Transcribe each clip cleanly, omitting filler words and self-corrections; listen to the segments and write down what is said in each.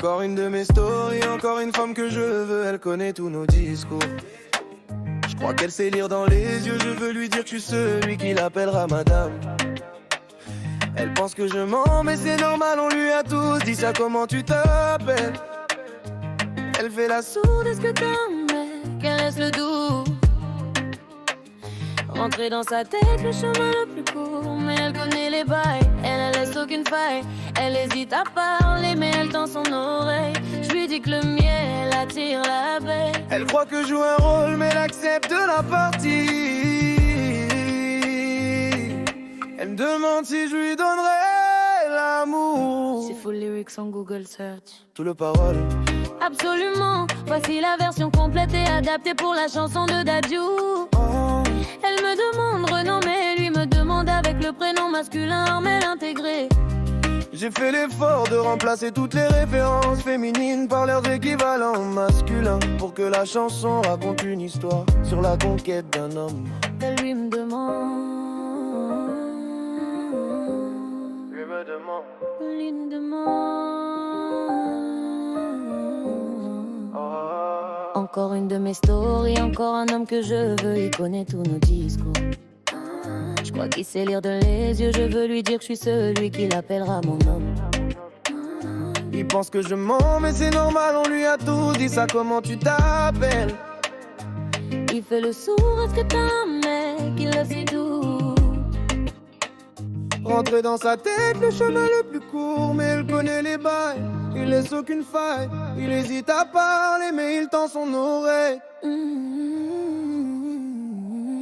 Encore une de mes stories, encore une femme que je veux, elle connaît tous nos discours. Je crois qu'elle sait lire dans les yeux, je veux lui dire que je suis celui qui l'appellera madame. Elle pense que je mens, mais c'est normal, on lui a tous dit ça, comment tu t'appelles? Elle fait la sourde, est-ce que t'aimes, mais caresse le doux. Rentrer dans sa tête, le chemin le plus court, mais elle connaît les bails, elle laisse aucune faille. Elle hésite à parler, mais elle tend son oreille. Je lui dis que le miel attire l'abeille. Elle croit que je joue un rôle, mais elle accepte la partie. Elle me demande si je lui donnerais l'amour. C'est full lyrics en Google Search. Tout le parole. Absolument, voici la version complète et adaptée pour la chanson de Dadju. Elle me demande renommée, lui me demande avec le prénom masculin Armel intégré. J'ai fait l'effort de remplacer toutes les références féminines par leurs équivalents masculins, pour que la chanson raconte une histoire sur la conquête d'un homme. Elle lui me demande. Lui me demande. Lui me demande. Encore une de mes stories, encore un homme que je veux, il connaît tous nos discours. Je crois qu'il sait lire de les yeux, je veux lui dire que je suis celui qui l'appellera mon homme. Il pense que je mens, mais c'est normal, on lui a tout dit ça, comment tu t'appelles? Il fait le sourd, est-ce que t'as un mec, il le sait tout. Rentrer dans sa tête, le chemin le plus court, mais elle connaît les bails, il laisse aucune faille. Il hésite à parler, mais il tend son oreille.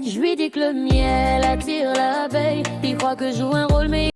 Je lui dis que le miel attire l'abeille. Il croit que je joue un rôle, mais